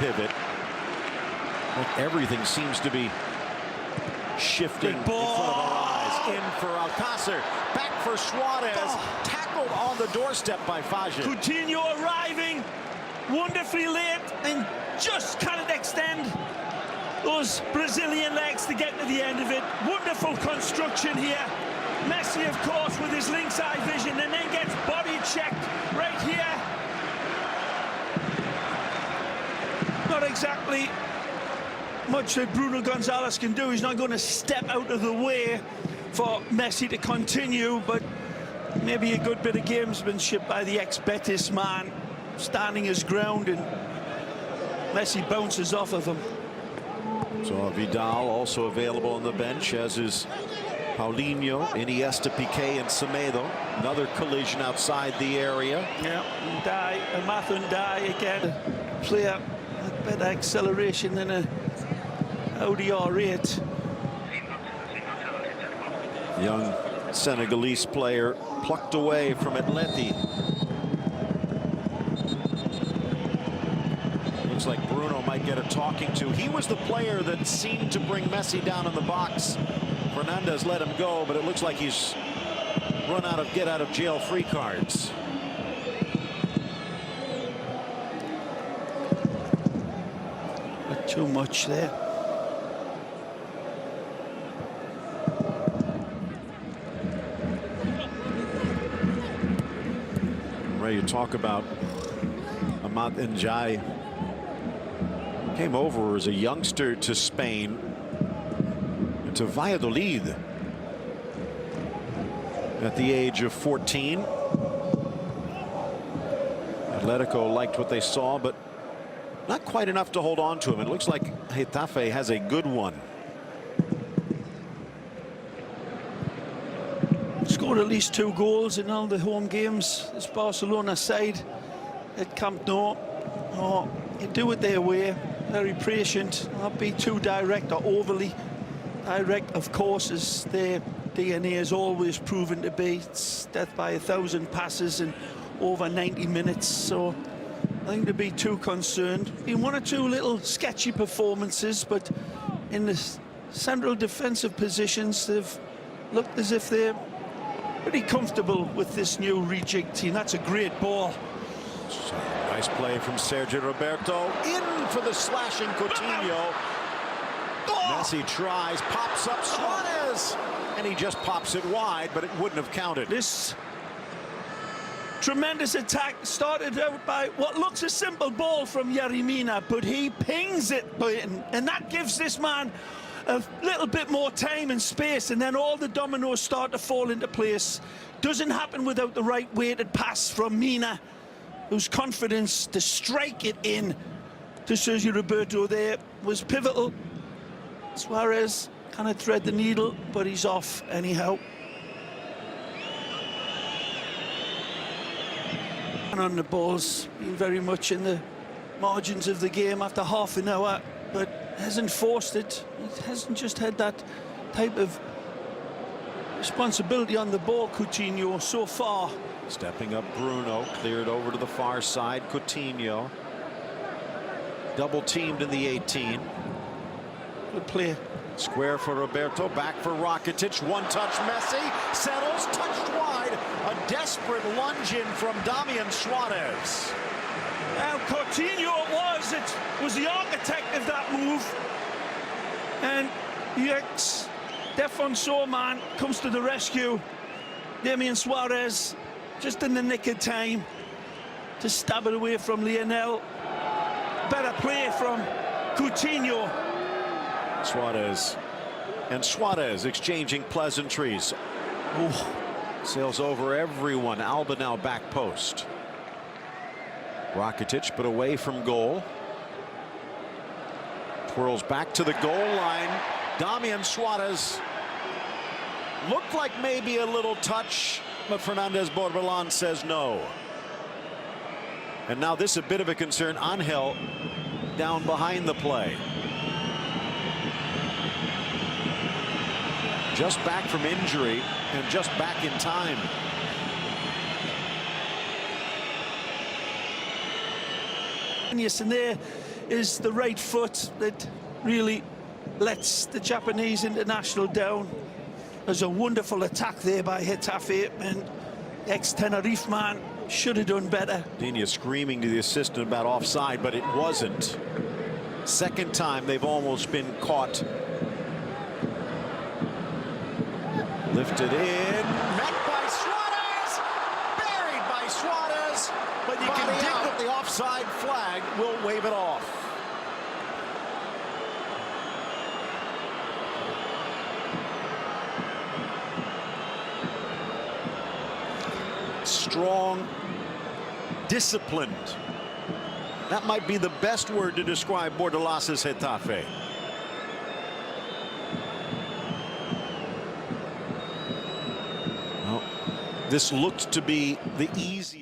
pivot. But everything seems to be shifting in front of our eyes. In for Alcácer. Back for Suarez. Tackled on the doorstep by Fajin. Coutinho arriving wonderfully late and just can't extend those Brazilian legs to get to the end of it. Wonderful construction here. Messi, of course, with his lynx eye vision, and then gets body checked right here. Not exactly much that Bruno Gonzalez can do. He's not going to step out of the way for Messi to continue, but maybe a good bit of gamesmanship by the ex-Betis man, standing his ground, and Messi bounces off of him. So Vidal also available on the bench, as is Paulinho, Iniesta, Piqué, and Semedo. Another collision outside the area. Yeah, Math again. Player with better acceleration than a Audi R8. Young Senegalese player plucked away from Atleti. Looks like Bruno might get a talking to. He was the player that seemed to bring Messi down in the box. Fernandez let him go, but it looks like he's run out of get-out-of-jail-free cards. Not too much there. Ray, you talk about Amat Ndiaye. Came over as a youngster to Spain, to Valladolid at the age of 14. Atletico liked what they saw, but not quite enough to hold on to him. It looks like Getafe has a good one. Scored at least 2 goals in all the home games. This Barcelona side at Camp Nou. Oh, you do it their way. Very patient, not be too direct or overly direct, of course, as their DNA has always proven to be. It's death by 1,000 passes in over 90 minutes, so nothing to be too concerned. Been 1 or 2 little sketchy performances, but in the central defensive positions, they've looked as if they're pretty comfortable with this new rejig team. That's a great ball. Nice play from Sergio Roberto. In for the slashing Coutinho. Messi tries, pops up Suarez, and he just pops it wide, but it wouldn't have counted. This tremendous attack started out by what looks a simple ball from Yarimina, but he pings it, and that gives this man a little bit more time and space, and then all the dominoes start to fall into place. Doesn't happen without the right weighted pass from Mina, whose confidence to strike it in to Sergio Roberto there was pivotal. Suarez kind of thread the needle, but he's off anyhow. And on the ball's been very much in the margins of the game after half an hour, but hasn't forced it. He hasn't just had that type of responsibility on the ball, Coutinho, so far. Stepping up Bruno, cleared over to the far side. Coutinho double teamed in the 18. Good play. Square for Roberto, back for Rakitic. One touch, Messi settles, touched wide. A desperate lunge in from Damian Suarez. Now Coutinho was the architect of that move, and the ex-Defensor man comes to the rescue. Damian Suarez just in the nick of time to stab it away from Lionel. Better play from Coutinho. Suarez exchanging pleasantries. Ooh. Sails over everyone. Alba now back post. Rakitic, but away from goal. Twirls back to the goal line. Damian Suarez looked like maybe a little touch, but Fernandez Borbalon says no. And now this is a bit of a concern. Angel down behind the play. Just back from injury and just back in time. And there is the right foot that really lets the Japanese international down. There's a wonderful attack there by Getafe, and ex-Tenerife man should have done better. Dina screaming to the assistant about offside, but it wasn't. Second time they've almost been caught. Lifted in, met by Suarez, buried by Suarez, but you can dig that the offside flag will wave it off. Strong, disciplined. That might be the best word to describe Bordalas' Getafe. Well, this looked to be the easiest.